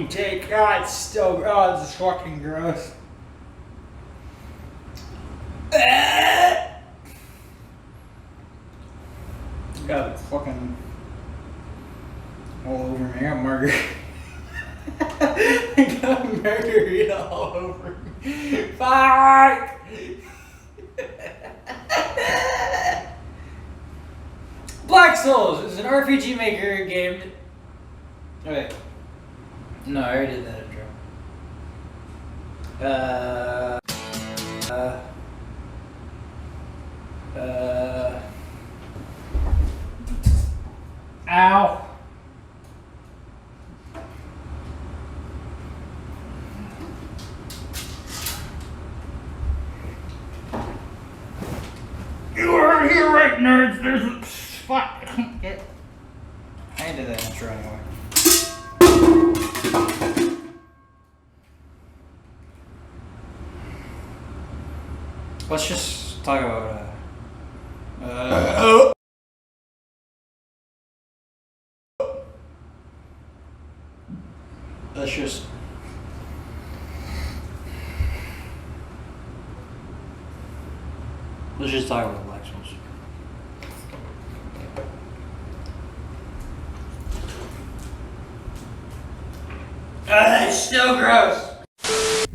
fucking take. God, it's still, oh, it's fucking gross. God, it's fucking all over me. I got margarita. I got margarita all over me. Fuck! Black Souls is an RPG Maker game. Okay. No, I already did that intro. Ow. You are here right, nerds. There's a... Fuck. I can't get... I did that intro anyway. Let's just talk about, Let's just talk about Black Souls. It's still gross.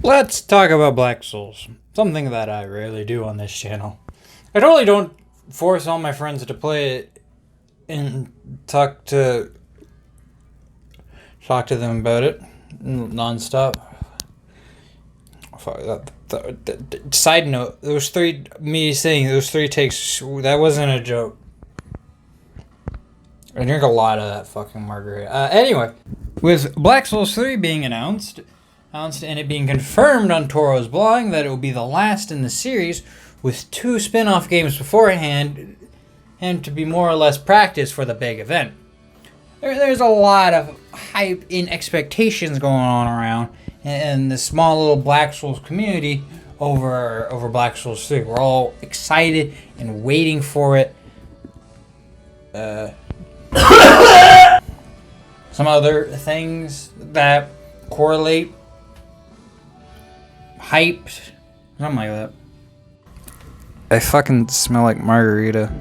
Let's talk about Black Souls. Something that I rarely do on this channel. I totally don't force all my friends to play it and talk to them about it non-stop. Side note, me saying those three takes, that wasn't a joke. I drink a lot of that fucking margarita. Anyway, with Black Souls 3 being announced and it being confirmed on Toro's blog that it will be the last in the series with 2 spin-off games beforehand and to be more or less practice for the big event. There's a lot of hype and expectations going on around in the small little Black Souls community over Black Souls 3. We're all excited and waiting for it. Some other things that correlate, hyped, something like that. I fucking smell like margarita.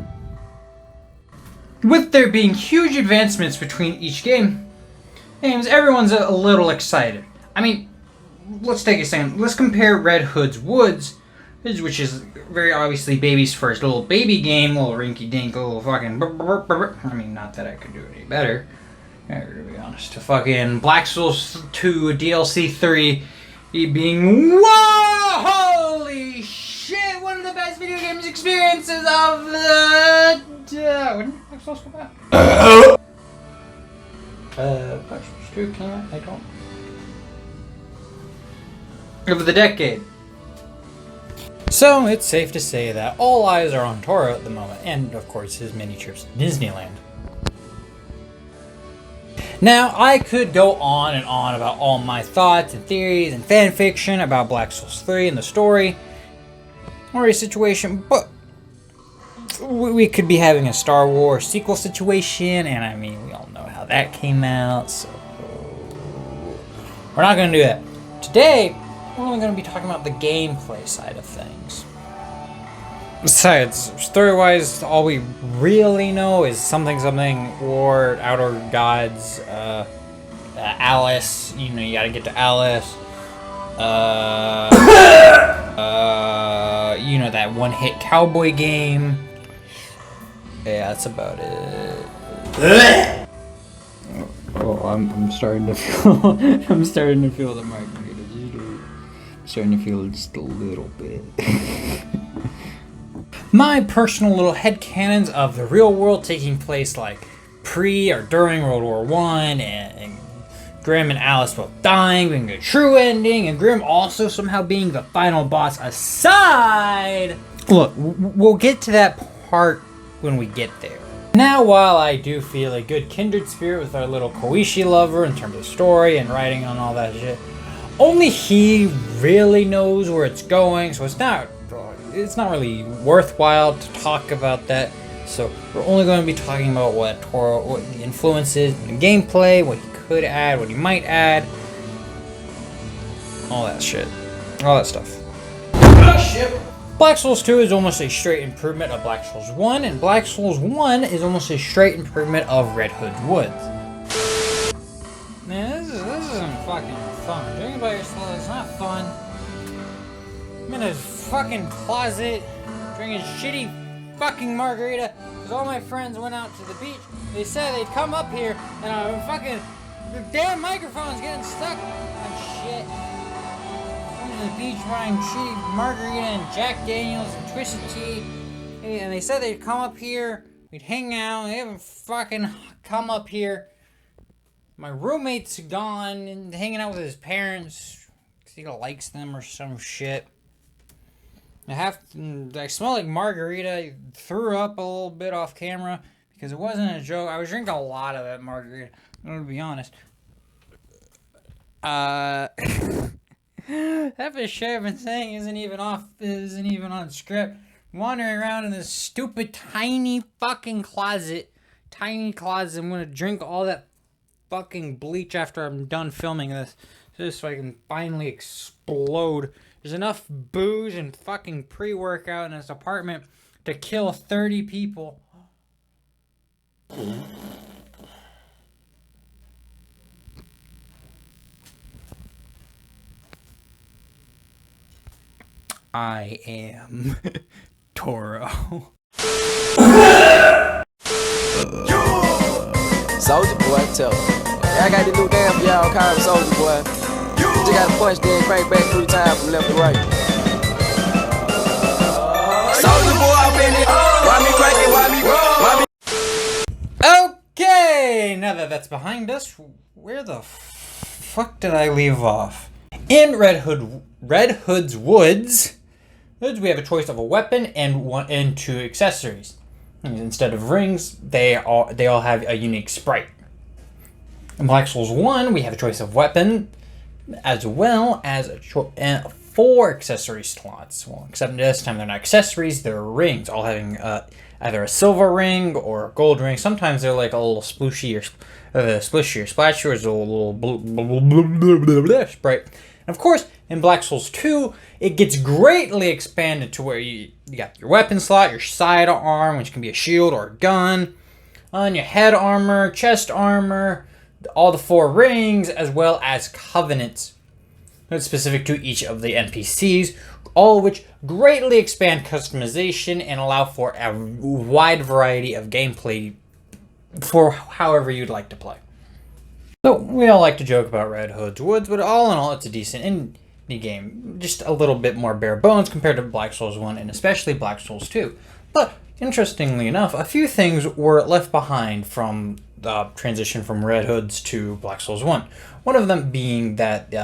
With there being huge advancements between each games, everyone's a little excited. I mean, let's take a second. Let's compare Red Hood's Woods, which is very obviously baby's first little baby game, little rinky-dink, little fucking... I mean, not that I could do it any better, to be honest. To fucking Black Souls 2 DLC 3 being... Whoa! Holy shit! One of the best video games experiences of the... when did Black Souls come out? Black Souls 2 came out? I don't... Of the decade. So, it's safe to say that all eyes are on Toro at the moment, and of course his many trips to Disneyland. Now, I could go on and on about all my thoughts and theories and fan fiction about Black Souls 3 and the story or a situation, but we could be having a Star Wars sequel situation, and I mean, we all know how that came out, so we're not going to do that. Today, we're only going to be talking about the gameplay side of things. Besides, story-wise, all we really know is something, or Outer Gods, Alice, you gotta get to Alice, that one-hit cowboy game. Yeah, that's about it. Oh, I'm starting to feel, I'm starting to feel the margarita. Starting to feel just a little bit. My personal little headcanons of the real world taking place like pre or during World War I and Grim and Alice both dying, being the true ending, and Grim also somehow being the final boss aside. Look, we'll get to that part when we get there. Now, while I do feel a good kindred spirit with our little Koichi lover in terms of story and writing on all that shit, only he really knows where it's going, so it's not really worthwhile to talk about that. So we're only going to be talking about what the influence is in the gameplay, what he could add, what he might add, all that shit, all that stuff. Black Souls 2 is almost a straight improvement of Black Souls 1, and Black Souls 1 is almost a straight improvement of Red Hood's Woods. Man, this isn't fucking fun. Drinking by yourself is not fun. I'm in a fucking closet drinking shitty fucking margarita because all my friends went out to the beach. They said they'd come up here, and the damn microphone's getting stuck on shit. The beach buying shitty margarita and Jack Daniels and Twisted Tea, and they said they'd come up here, we'd hang out. They haven't fucking come up here. My roommate's gone and hanging out with his parents because he likes them or some shit. I smell like margarita. I threw up a little bit off camera because it wasn't a joke. I was drinking a lot of that margarita, I'm gonna be honest. Half the shit I've been saying isn't even on script. Wandering around in this stupid tiny fucking closet. I'm gonna drink all that fucking bleach after I'm done filming this. Just so I can finally explode. There's enough booze and fucking pre-workout in this apartment to kill 30 people. I am Toro. Soldier boy, tell him. I got this new damn for y'all, call him Soldier boy. You just gotta punch, then crank back 3 times from left to right. Soldier boy, I'm in it. Why me crank it? Why me? Okay, now that that's behind us, where the fuck did I leave off? In Red Hood's Woods, we have a choice of a weapon and 2 accessories. Instead of rings, they all have a unique sprite. In Black Souls 1, we have a choice of weapon as well as 4 accessory slots. Well, except this time they're not accessories, they're rings, all having either a silver ring or a gold ring. Sometimes they're like a little splooshy or splashy, or a little sprite. And of course, in Black Souls 2, it gets greatly expanded to where you got your weapon slot, your sidearm, which can be a shield or a gun, on your head armor, chest armor, all the 4 rings, as well as covenants that's specific to each of the NPCs, all of which greatly expand customization and allow for a wide variety of gameplay for however you'd like to play. So, we all like to joke about Red Hood's Woods, but all in all, it's a decent indie game. Just a little bit more bare bones compared to Black Souls 1 and especially Black Souls 2. But, interestingly enough, a few things were left behind from the transition from Red Hood's to Black Souls 1. One of them being that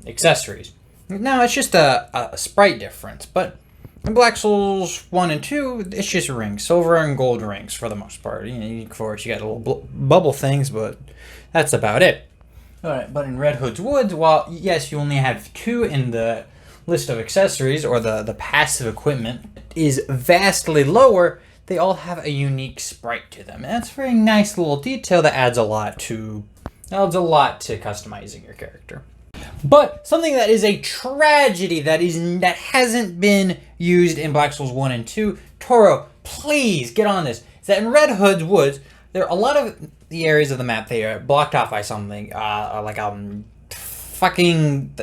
accessories. Now, it's just a sprite difference, but in Black Souls 1 and 2, it's just rings, silver and gold rings for the most part. Of course, you got little bubble things, but that's about it. Alright, but in Red Hood's Woods, while yes, you only have 2 in the list of accessories, or the passive equipment is vastly lower, they all have a unique sprite to them. And that's a very nice little detail that adds a lot to customizing your character. But something that is a tragedy that hasn't been used in Black Souls 1 and 2, Toro, please get on this, is that in Red Hood's Woods, there are a lot of the areas of the map they are blocked off by something, like a thing.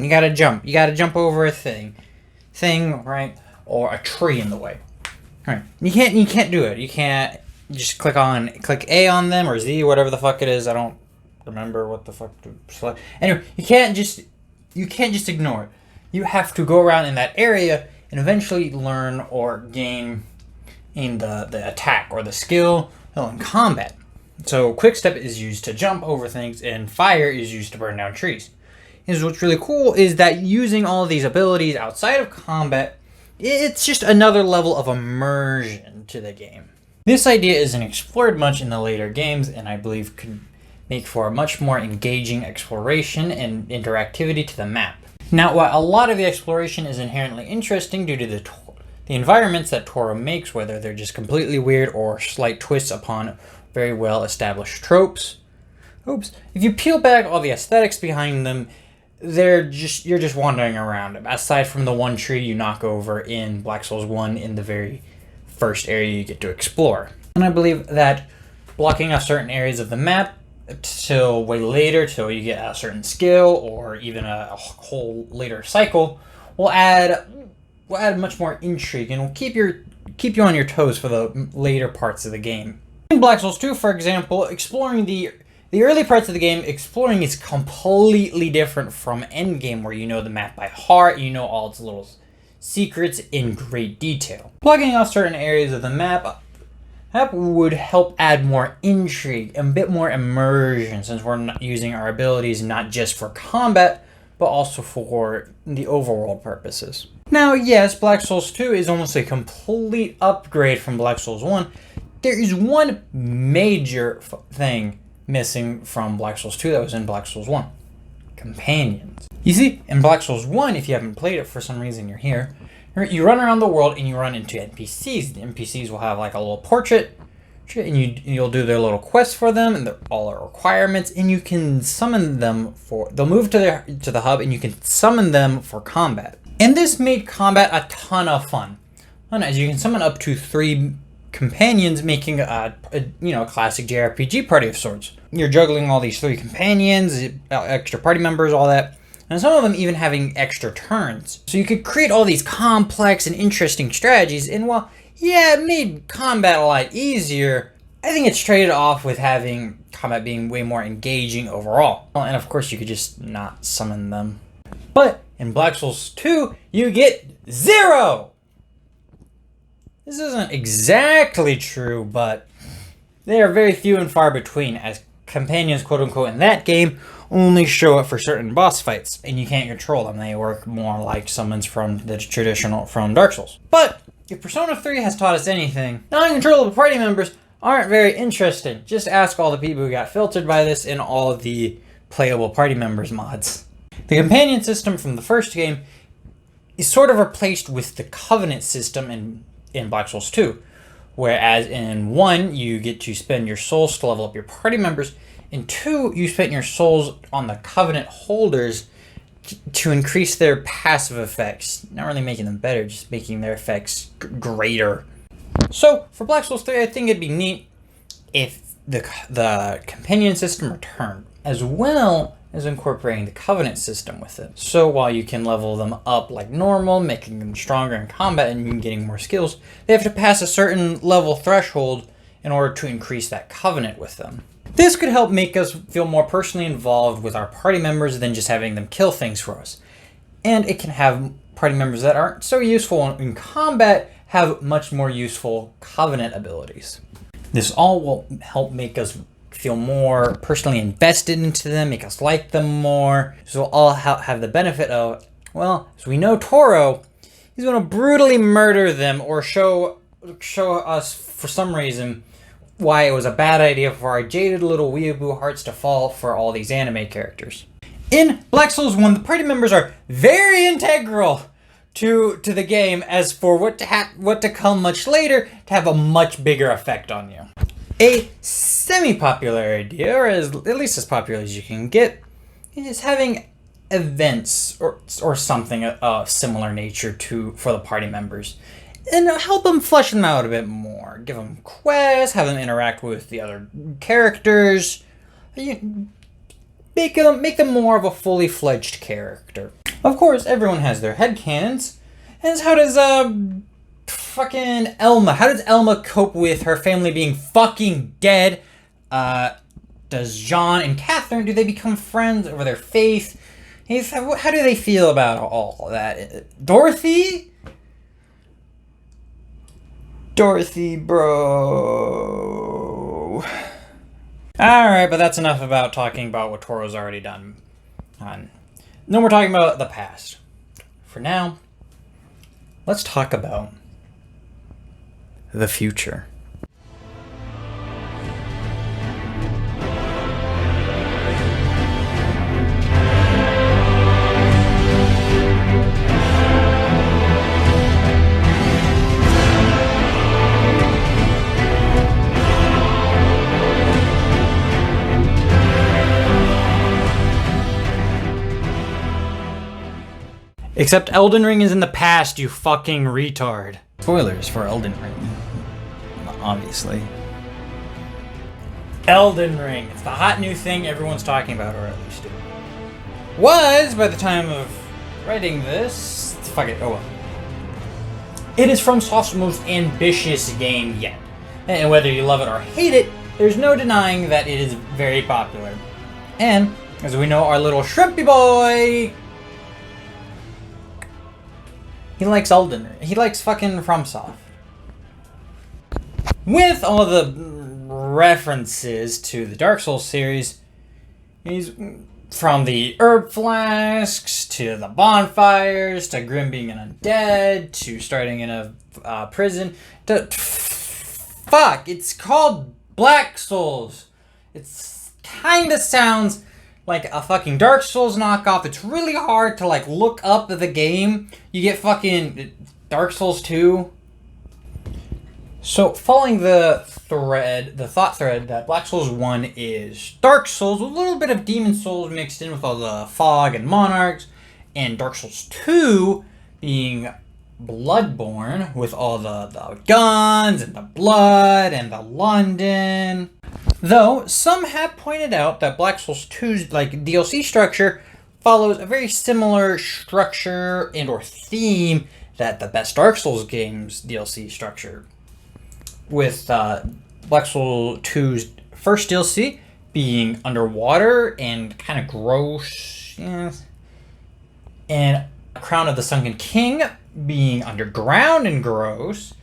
You gotta jump over a thing, right? Or a tree in the way. Right. You can't do it. You can't just click A on them or Z, whatever the fuck it is. I don't remember what the fuck to select. Anyway, you can't just ignore it. You have to go around in that area and eventually learn or gain in the attack or the skill in combat. So quick step is used to jump over things, and fire is used to burn down trees. And what's really cool is that using all of these abilities outside of combat, it's just another level of immersion to the game. This idea isn't explored much in the later games, and I believe could make for a much more engaging exploration and interactivity to the map. Now, while a lot of the exploration is inherently interesting due to the environments that Toro makes, whether they're just completely weird or slight twists upon very well established tropes, if you peel back all the aesthetics behind them, you're just wandering around. Aside from the one tree you knock over in Black Souls 1 in the very first area you get to explore. And I believe that blocking off certain areas of the map till way later, till you get a certain skill or even a whole later cycle, will add much more intrigue and will keep you on your toes for the later parts of the game. In Black Souls 2, for example, exploring the early parts of the game, exploring is completely different from endgame, where you know the map by heart, you know all its little secrets in great detail. Blocking off certain areas of the map would help add more intrigue and a bit more immersion, since we're not using our abilities not just for combat, but also for the overworld purposes. Now, yes, Black Souls 2 is almost a complete upgrade from Black Souls 1. There is one major thing missing from Black Souls 2 that was in Black Souls 1. Companions. You see, in Black Souls 1, if you haven't played it for some reason you're here, you run around the world and you run into NPCs. The NPCs will have like a little portrait, and you'll do their little quests for them and all their requirements, and you can summon them they'll move to the hub and you can summon them for combat. And this made combat a ton of fun. As you can summon up to 3 companions, making a classic JRPG party of sorts. You're juggling all these 3 companions, extra party members, all that. And some of them even having extra turns. So you could create all these complex and interesting strategies, and while, yeah, it made combat a lot easier, I think it's traded off with having combat being way more engaging overall. Well, and of course you could just not summon them. But in Black Souls 2, you get 0! This isn't exactly true, but they are very few and far between, as companions, quote-unquote, in that game only show up for certain boss fights, and you can't control them. They work more like summons from the traditional from Dark Souls. But if Persona 3 has taught us anything, non-controllable party members aren't very interesting. Just ask all the people who got filtered by this in all of the playable party members mods. The companion system from the first game is sort of replaced with the Covenant system in Black Souls 2. Whereas in 1, you get to spend your souls to level up your party members. In 2, you spend your souls on the Covenant holders to increase their passive effects. Not really making them better, just making their effects greater. So, for Black Souls 3, I think it'd be neat if the companion system returned, as well as incorporating the Covenant system with it. So while you can level them up like normal, making them stronger in combat and getting more skills, they have to pass a certain level threshold in order to increase that Covenant with them. This could help make us feel more personally involved with our party members than just having them kill things for us. And it can have party members that aren't so useful in combat have much more useful Covenant abilities. This all will help make us feel more personally invested into them, make us like them more. So we'll all have the benefit of, well, as we know Toro, he's going to brutally murder them or show us for some reason why it was a bad idea for our jaded little weeaboo hearts to fall for all these anime characters. In Black Souls 1, the party members are very integral to the game, as for what to come much later to have a much bigger effect on you. A semi-popular idea, or at least as popular as you can get, is having events or something of similar nature for the party members, and help them flesh them out a bit more. Give them quests, have them interact with the other characters, make them more of a fully fledged character. Of course, everyone has their headcanons, and how does fucking Elma? How does Elma cope with her family being fucking dead? Does Jean and Catherine, do they become friends over their faith? How do they feel about all that? Dorothy, bro. Alright, but that's enough about talking about what Toro's already done. No more talking about the past. For now, let's talk about the future. Except Elden Ring is in the past, you fucking retard. Spoilers for Elden Ring, obviously. Elden Ring. It's the hot new thing everyone's talking about, or at least was by the time of writing this. Fuck it, oh well. It is FromSoft's most ambitious game yet. And whether you love it or hate it, there's no denying that it is very popular. And, as we know, our little shrimpy boy, he likes Elden Ring. He likes fucking FromSoft. With all the references to the Dark Souls series, he's from the herb flasks to the bonfires to Grim being an undead to starting in a prison to fuck, it's called Black Souls. It's kind of sounds like a fucking Dark Souls knockoff. It's really hard to like look up the game. You get fucking Dark Souls 2. So following the thought thread that Black Souls 1 is Dark Souls with a little bit of Demon Souls mixed in with all the fog and monarchs, and Dark Souls 2 being Bloodborne with all the guns and the blood and the London. Though some have pointed out that Black Souls 2's like DLC structure follows a very similar structure and or theme that the best Dark Souls games DLC structure, with Black Souls 2's first DLC being underwater and kind of gross, and Crown of the Sunken King being underground and gross.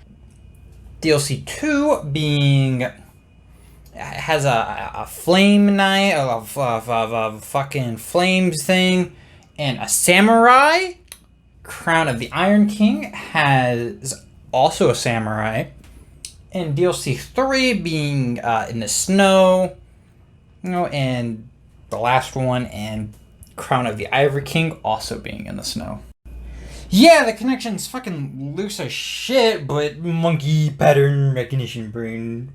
DLC 2 being has a flame knight of fucking flames thing and a samurai. Crown of the Iron King has also a samurai. And DLC 3 being in the snow, and the last one, and Crown of the Ivory King also being in the snow. Yeah, the connection's fucking loose as shit, but monkey pattern recognition brain.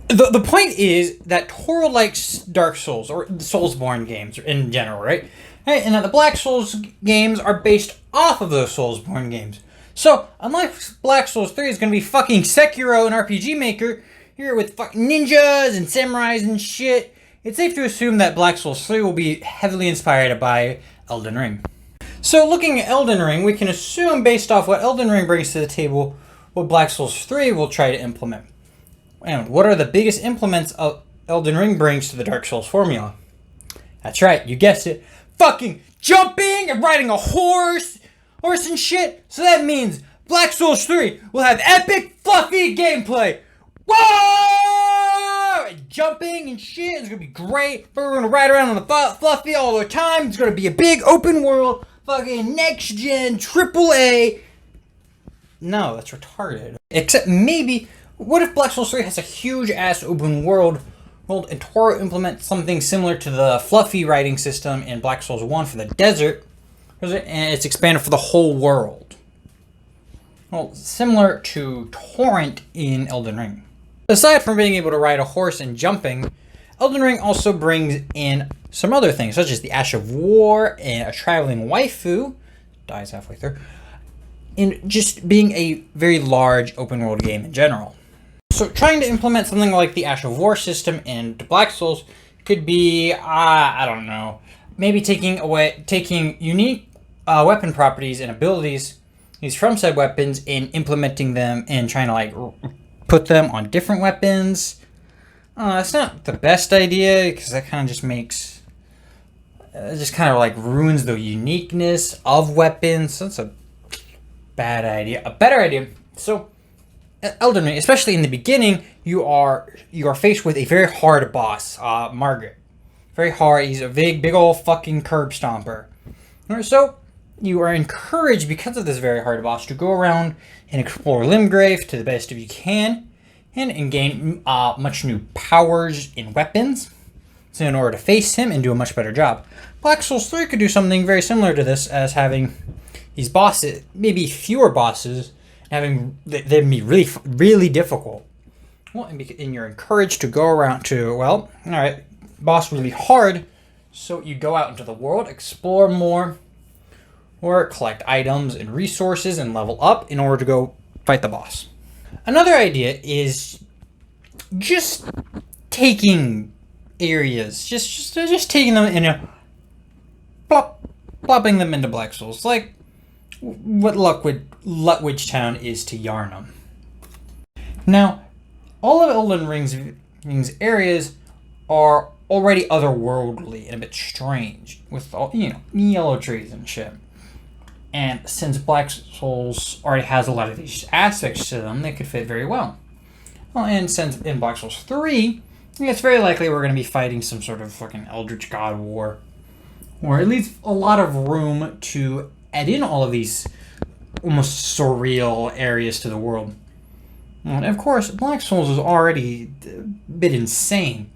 The point is that Toro likes Dark Souls, or Soulsborne games in general, right? And that the Black Souls games are based off of those Soulsborne games. So, unless Black Souls 3 is going to be fucking Sekiro and RPG Maker, here with fucking ninjas and samurais and shit, it's safe to assume that Black Souls 3 will be heavily inspired by Elden Ring. So, looking at Elden Ring, we can assume, based off what Elden Ring brings to the table, what Black Souls 3 will try to implement. And what are the biggest implements of Elden Ring brings to the Dark Souls formula? That's right, you guessed it. Fucking jumping and riding a horse and shit. So that means Black Souls 3 will have epic, fluffy gameplay. Whoa! And jumping and shit. It's gonna be great. We're gonna ride around on the fluffy all the time. It's gonna be a big open world, fucking next gen, AAA. No, that's retarded. Except maybe, what if Black Souls 3 has a huge ass open world and Toro implements something similar to the fluffy riding system in Black Souls 1 for the desert, and it's expanded for the whole world. Well, similar to Torrent in Elden Ring. Aside from being able to ride a horse and jumping, Elden Ring also brings in some other things, such as the Ash of War and a traveling waifu, dies halfway through, and just being a very large open world game in general. So trying to implement something like the Ash of War system in Black Souls could be, I don't know, maybe taking unique weapon properties and abilities used from said weapons and implementing them and trying to like put them on different weapons. It's not the best idea because that kind of just makes, it just kind of like ruins the uniqueness of weapons. So that's a bad idea. A better idea. So Elden Ring, especially in the beginning, you are faced with a very hard boss, Margaret. Very hard. He's a big old fucking curb stomper. So you are encouraged because of this very hard boss to go around and explore Limgrave to the best of you can, and gain much new powers in weapons. So in order to face him and do a much better job, Black Souls 3 could do something very similar to this, as having these bosses, maybe fewer bosses, having they'd be really difficult. Well, and you're encouraged to go around to, well, all right, boss really hard, so you go out into the world, explore more, or collect items and resources and level up in order to go fight the boss. Another idea is just taking areas, just taking them and plopping them into Black Souls, like what Lutwidge Town is to Yarnum. Now, all of Elden Ring's areas are already otherworldly and a bit strange, with all, yellow trees and shit. And since Black Souls already has a lot of these aspects to them, they could fit very well. Well, and since in Black Souls 3, it's very likely we're going to be fighting some sort of fucking Eldritch God War, or at least a lot of room to add in all of these almost surreal areas to the world. And of course, Black Souls is already a bit insane.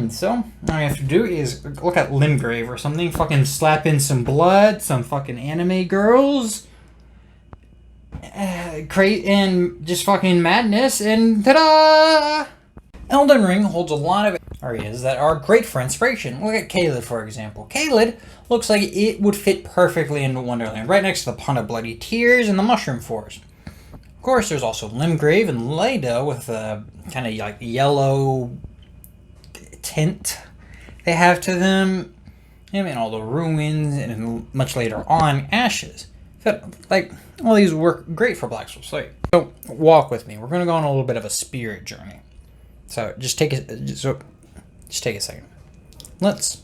So, all you have to do is look at Limgrave or something, fucking slap in some blood, some fucking anime girls, create and just fucking madness, and ta-da! Elden Ring holds a lot of areas that are great for inspiration. Look at Caelid, for example. Caelid looks like it would fit perfectly into Wonderland, right next to the Pond of Bloody Tears and the Mushroom Forest. Of course, there's also Limgrave and Leda with a kind of like yellow tint they have to them. And all the ruins, and much later on, ashes. Like, all these work great for Black Souls 3. So, walk with me. We're going to go on a little bit of a spirit journey. So, just take a second. Let's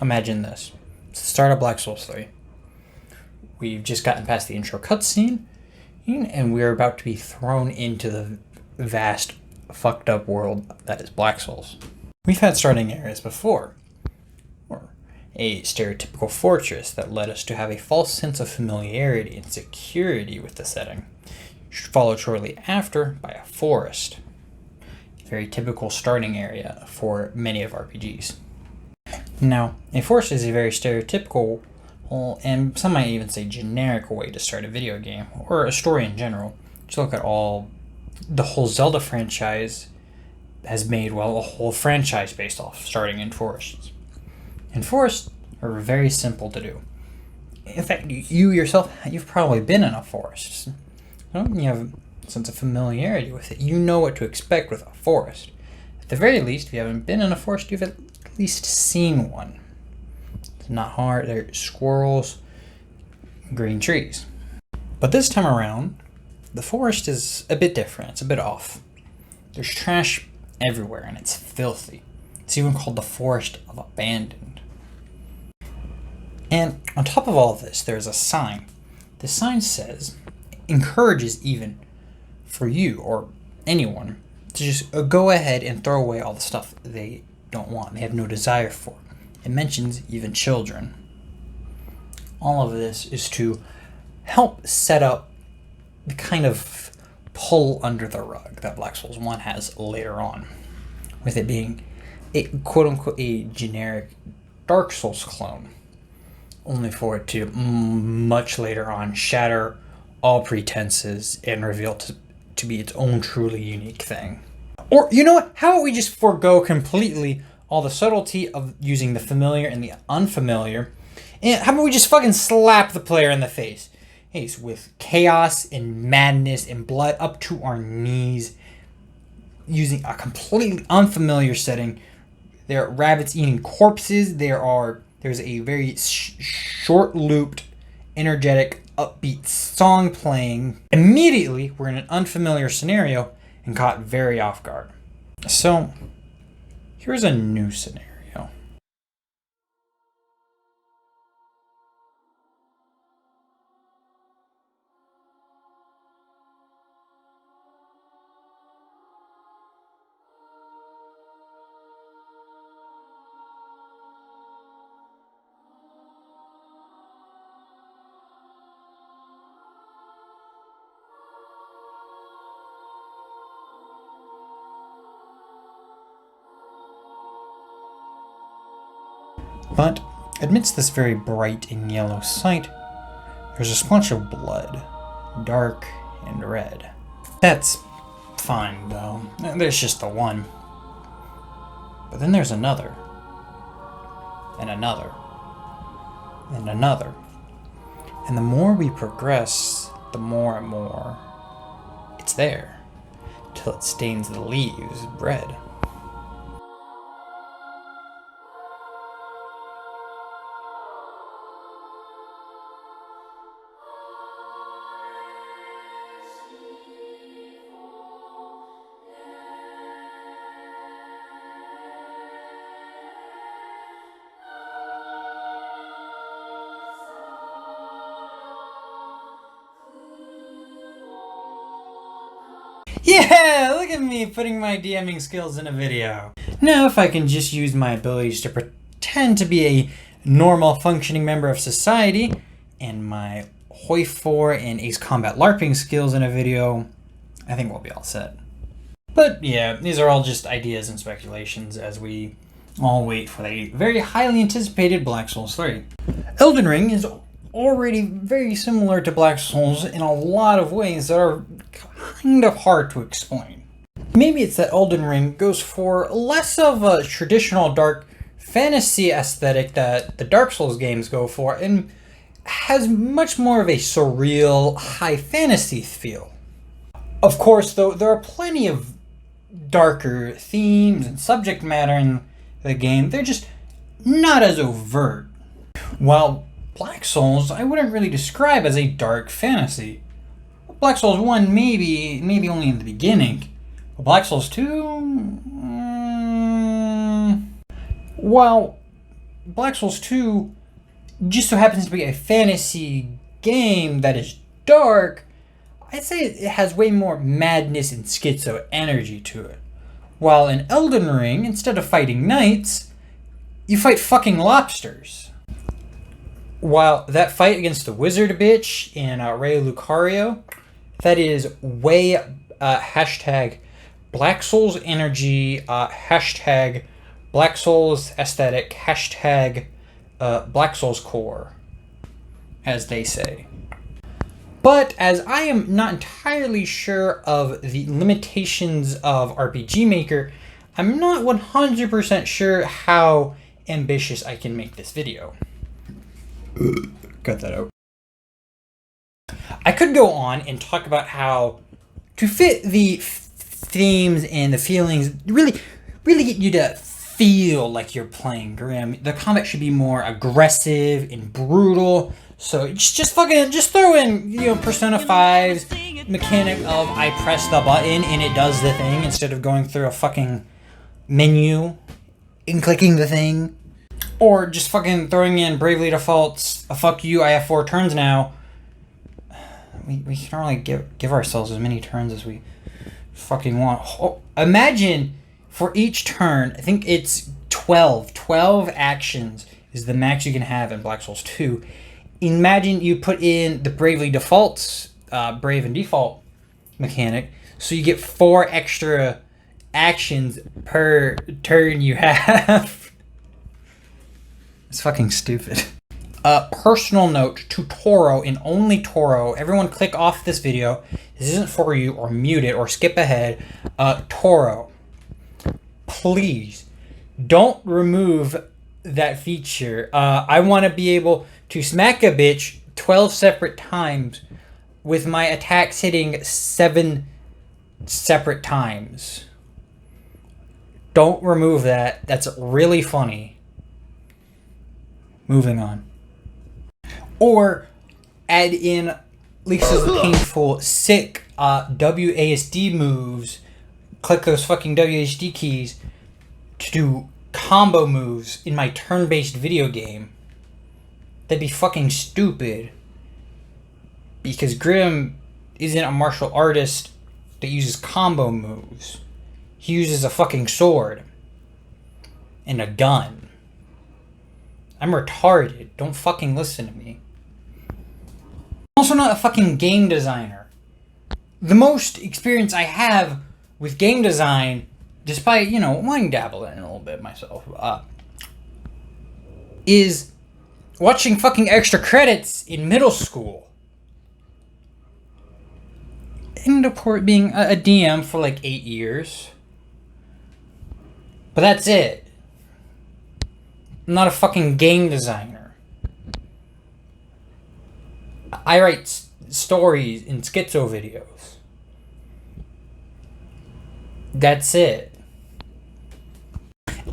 imagine this. It's the start of Black Souls 3. We've just gotten past the intro cutscene, and we're about to be thrown into the vast, fucked up world that is Black Souls. We've had starting areas before, or a stereotypical fortress that led us to have a false sense of familiarity and security with the setting, followed shortly after by a forest. Very typical starting area for many of RPGs. Now, a forest is a very stereotypical, and some might even say generic way to start a video game, or a story in general. Just look at all the whole Zelda franchise has made, well, a whole franchise based off starting in forests. And forests are very simple to do. In fact, you yourself, you've probably been in a forest. You have a sense of familiarity with it. You know what to expect with a forest. At the very least, if you haven't been in a forest, you've at least seen one. It's not hard. There are squirrels, green trees. But this time around, the forest is a bit different. It's a bit off. There's trash everywhere, and it's filthy. It's even called the Forest of Abandoned. And on top of all of this, there's a sign. The sign says, encourages even for you or anyone to just go ahead and throw away all the stuff they don't want, they have no desire for. It mentions even children. All of this is to help set up the kind of pull under the rug that Black Souls 1 has later on, with it being a quote-unquote a generic Dark Souls clone, only for it to much later on shatter all pretenses and reveal to be its own truly unique thing. Or, you know what, how about we just forego completely all the subtlety of using the familiar and the unfamiliar, and how about we just fucking slap the player in the face? With chaos and madness and blood up to our knees, using a completely unfamiliar setting. There are rabbits eating corpses. There's a very short-looped, energetic, upbeat song playing. Immediately, we're in an unfamiliar scenario and caught very off guard. So, here's a new scenario. But amidst this very bright and yellow sight, there's a splotch of blood, dark and red. That's fine, though. There's just the one. But then there's another. And another. And another. And the more we progress, the more and more it's there, till it stains the leaves red. Yeah, look at me putting my DMing skills in a video. Now if I can just use my abilities to pretend to be a normal functioning member of society and my Hoi 4 and Ace Combat LARPing skills in a video, I think we'll be all set. But yeah, these are all just ideas and speculations as we all wait for the very highly anticipated Black Souls 3. Elden Ring is already very similar to Black Souls in a lot of ways that are kind of hard to explain. Maybe it's that Elden Ring goes for less of a traditional dark fantasy aesthetic that the Dark Souls games go for, and has much more of a surreal high fantasy feel. Of course, though, there are plenty of darker themes and subject matter in the game. They're just not as overt. While Black Souls, I wouldn't really describe as a dark fantasy. Black Souls 1, maybe only in the beginning. But Black Souls 2... While Black Souls 2 just so happens to be a fantasy game that is dark, I'd say it has way more madness and schizo energy to it. While in Elden Ring, instead of fighting knights, you fight fucking lobsters. While that fight against the wizard bitch in Rey Lucario, that is way hashtag Black Souls energy, hashtag Black Souls aesthetic, hashtag Black Souls core, as they say. But as I am not entirely sure of the limitations of RPG Maker, I'm not 100% sure how ambitious I can make this video. Cut that out. I could go on and talk about how to fit the themes and the feelings, really get you to feel like you're playing Grim. The combat should be more aggressive and brutal. So just throw in, Persona 5's mechanic of I press the button and it does the thing instead of going through a fucking menu and clicking the thing. Or just fucking throwing in Bravely Default's a fuck you, I have 4 turns now. We can only give ourselves as many turns as we fucking want. Oh, imagine for each turn, I think it's 12 actions is the max you can have in Black Souls 2. Imagine you put in the Bravely Default's Brave and Default mechanic, so you get 4 extra actions per turn you have. It's fucking stupid. Personal note to Toro and only Toro. Everyone click off this video. This isn't for you, or mute it, or skip ahead. Toro, please don't remove that feature. I want to be able to smack a bitch 12 separate times with my attacks hitting 7 separate times. Don't remove that. That's really funny. Moving on. Or add in Lisa's painful, sick WASD moves. Click those fucking WASD keys to do combo moves in my turn-based video game. That'd be fucking stupid. Because Grim isn't a martial artist that uses combo moves. He uses a fucking sword. And a gun. I'm retarded. Don't fucking listen to me. I'm also not a fucking game designer. The most experience I have with game design, despite, wanting to dabble in it a little bit myself, is watching fucking extra credits in middle school. And of course being a DM for like 8 years. But that's it. I'm not a fucking game designer. I write stories in schizo videos. That's it.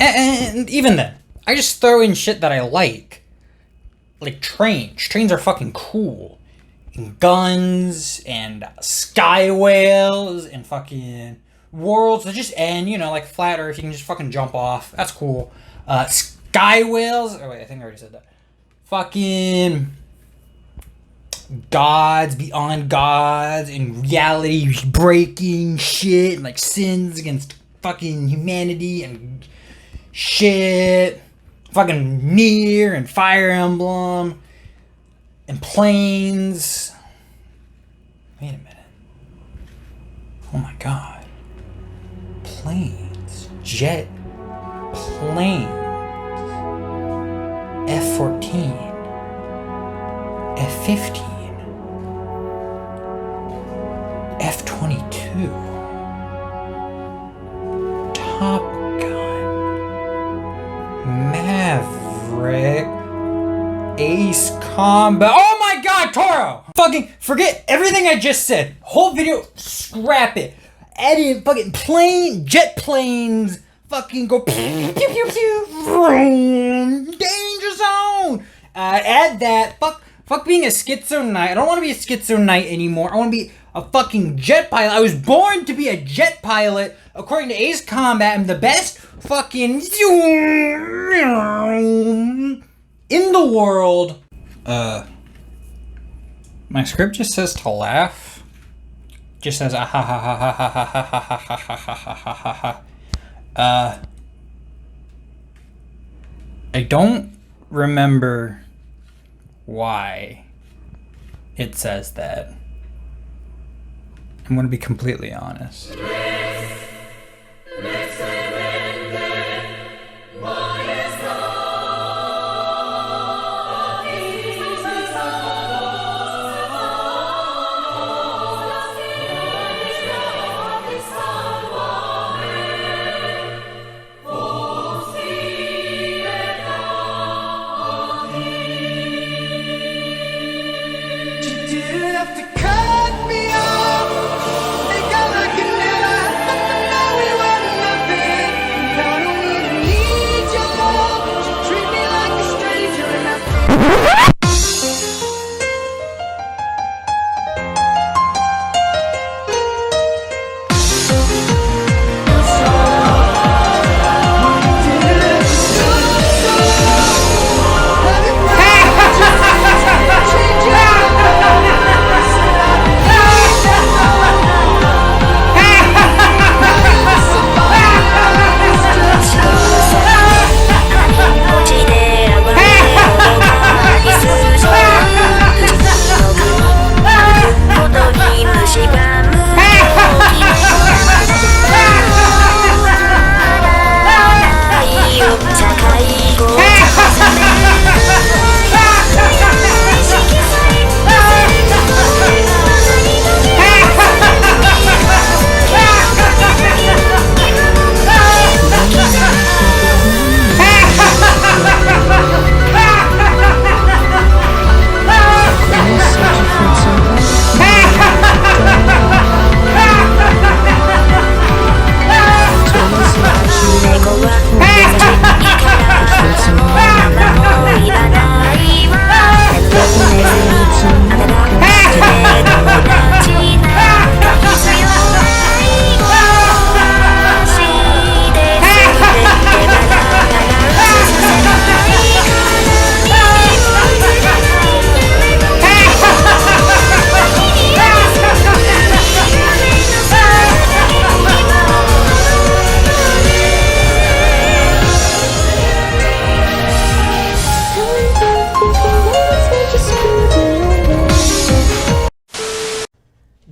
And even then, I just throw in shit that I like. Like trains. Trains are fucking cool. And guns and sky whales and fucking worlds that just end, you know, like flat earth, you can just fucking jump off. That's cool. Sky whales. Oh wait, I think I already said that. Fucking gods, beyond gods, and reality breaking shit, and like sins against fucking humanity and shit. Fucking Nier and Fire Emblem and planes. Wait a minute. Oh my god. Planes. Jet planes. F-14. F-15. F-22. Top Gun. Maverick. Ace Combat. Oh my god, Toro! Fucking forget everything I just said. Whole video, scrap it. Edit fucking jet planes. Fucking go pew pew pew pew. Vroom, danger zone. Add that. Fuck being a schizo knight. I don't want to be a schizo knight anymore. I want to be a fucking jet pilot. I was born to be a jet pilot. According to Ace Combat, I'm the best fucking in the world. My script just says to laugh. Just says ah ha ha ha ha ha ha ha ha ha ha ha ha ha. I don't remember why it says that. I'm gonna be completely honest.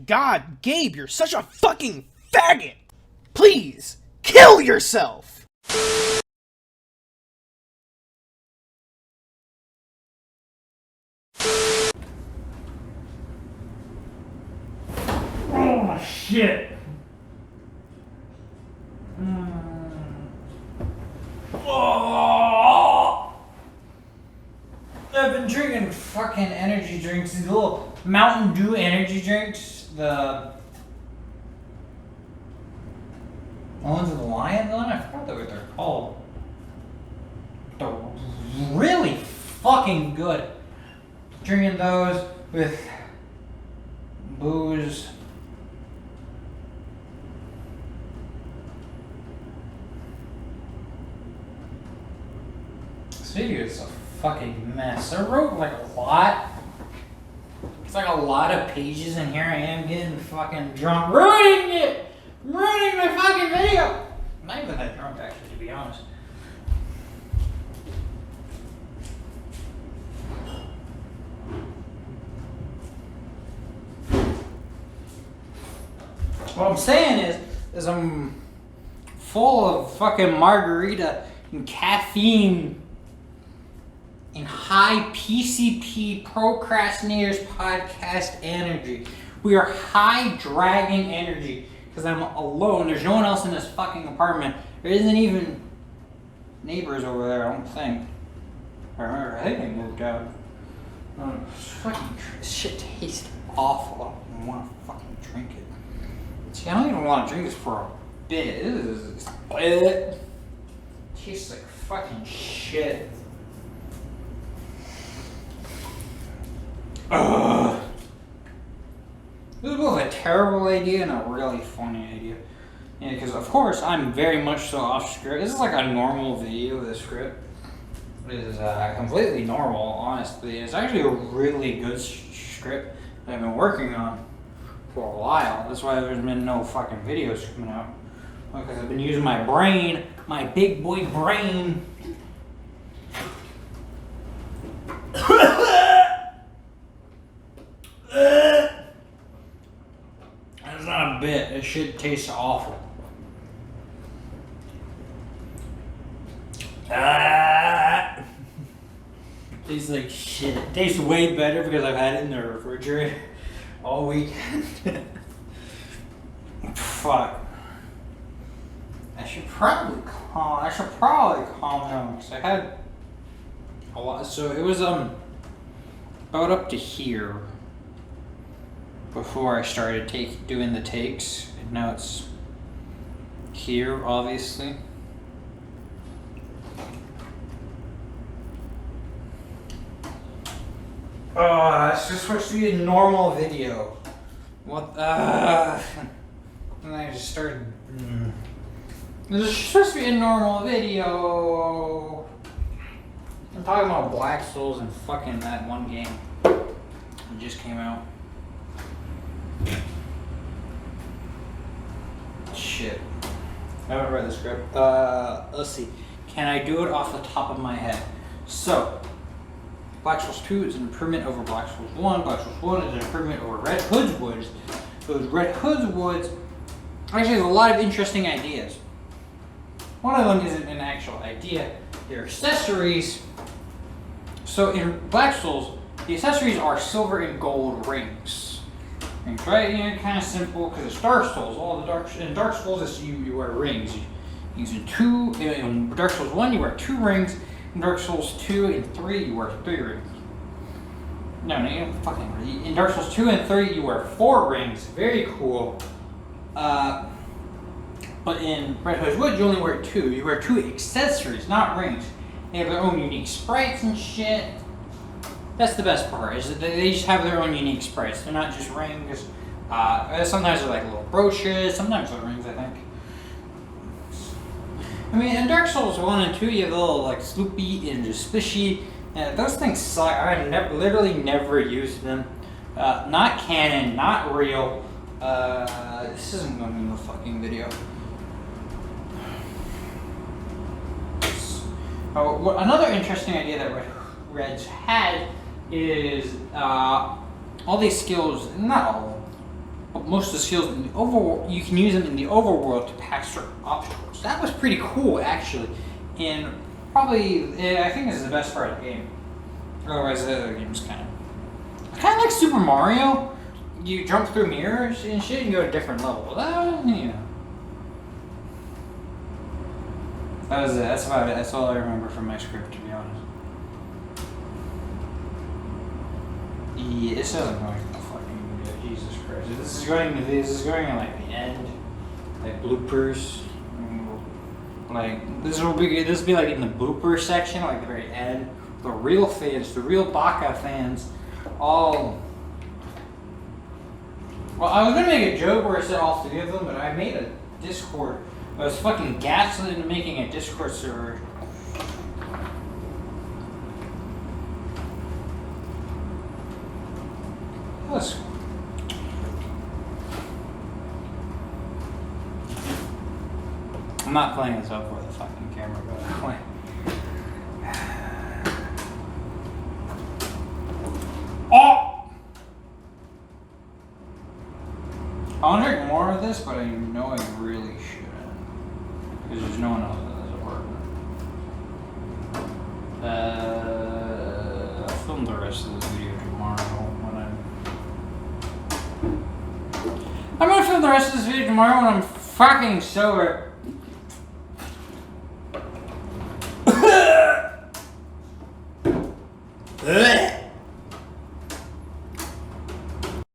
God, Gabe, you're such a fucking faggot! Please, kill yourself! Oh shit. Oh. I've been drinking fucking energy drinks drinks, these little Mountain Dew energy drinks. The ones with the lions on it? I forgot what they're called. They're really fucking good. Drinking those with booze. This video is a fucking mess. I wrote like a lot. It's like a lot of pages in here. I am getting fucking drunk. Ruining it! Ruining my fucking video! I'm not even that drunk actually, to be honest. What I'm saying is I'm full of fucking margarita and caffeine and high PCP procrastinators podcast energy. We are high dragging energy because I'm alone. There's no one else in this fucking apartment. There isn't even neighbors over there, I don't think. I think they moved out. Fucking shit tastes awful. I don't even want to fucking drink it. See, I don't even want to drink this for a bit. It tastes like fucking shit. Ugh. This is both a terrible idea and a really funny idea. Yeah, because of course I'm very much so off script. This is like a normal video of the script. It is completely normal, honestly. It's actually a really good script that I've been working on for a while. That's why there's been no fucking videos coming out. Because I've been using my brain, my big boy brain. That's not a bit. This shit tastes awful. Tastes like shit. It tastes way better because I've had it in the refrigerator all weekend. Fuck. I should probably calm down because I had a lot. So it was about up to here before I started doing the takes, and now it's here, obviously. Oh, it's just supposed to be a normal video. What? And I just started. This is supposed to be a normal video. I'm talking about Black Souls and fucking that one game. It just came out. Shit. I haven't read the script. Let's see. Can I do it off the top of my head? So, Black Souls 2 is an improvement over Black Souls 1. Black Souls 1 is an improvement over Red Hood's Woods. Those Red Hood's Woods actually has a lot of interesting ideas. One of them isn't an actual idea. They're accessories. So in Black Souls, the accessories are silver and gold rings. Right? You know, kind of simple because it's Dark Souls. In Dark Souls, it's you wear rings. In Dark Souls 1, you wear 2 rings. In Dark Souls 2 and 3, you wear 3 rings. No, you don't fucking read. In Dark Souls 2 and 3, you wear 4 rings. Very cool. But in Red Hood's Wood, you only wear 2. You wear 2 accessories, not rings. They have their own unique sprites and shit. That's the best part, is that they just have their own unique sprites. They're not just rings. Sometimes they're like little brooches. Sometimes they're rings, I think. I mean, in Dark Souls 1 and 2, you have the little like Sloopy and just Spishy. Those things suck. I literally never used them. Not canon, not real. This isn't going to be a fucking video. Another interesting idea that Reds had is all these skills, not all, but most of the skills in the overworld, you can use them in the overworld to pass certain obstacles. That was pretty cool, actually. And probably, I think this is the best part of the game. Otherwise, the other game's kind of like Super Mario. You jump through mirrors and shit and go to different levels. You know. That was it. That's about it. That's all I remember from my script, to be honest. Yeah, this doesn't go into the fucking video. Jesus Christ. This is going in like the end, like bloopers. Like this will be like in the blooper section, like the very end. The real fans, the real Baka fans, all. Well, I was gonna make a joke where I said all three of them, but I made a Discord. I was fucking gaslit into making a Discord server. Let's. I'm not playing this up for the fucking camera, by the way. Oh! I want to drink more of this, but I know I really shouldn't. Because there's no one else that doesn't work. I'll film the rest of this video tomorrow when I'm gonna film the rest of this video tomorrow when I'm fucking sober.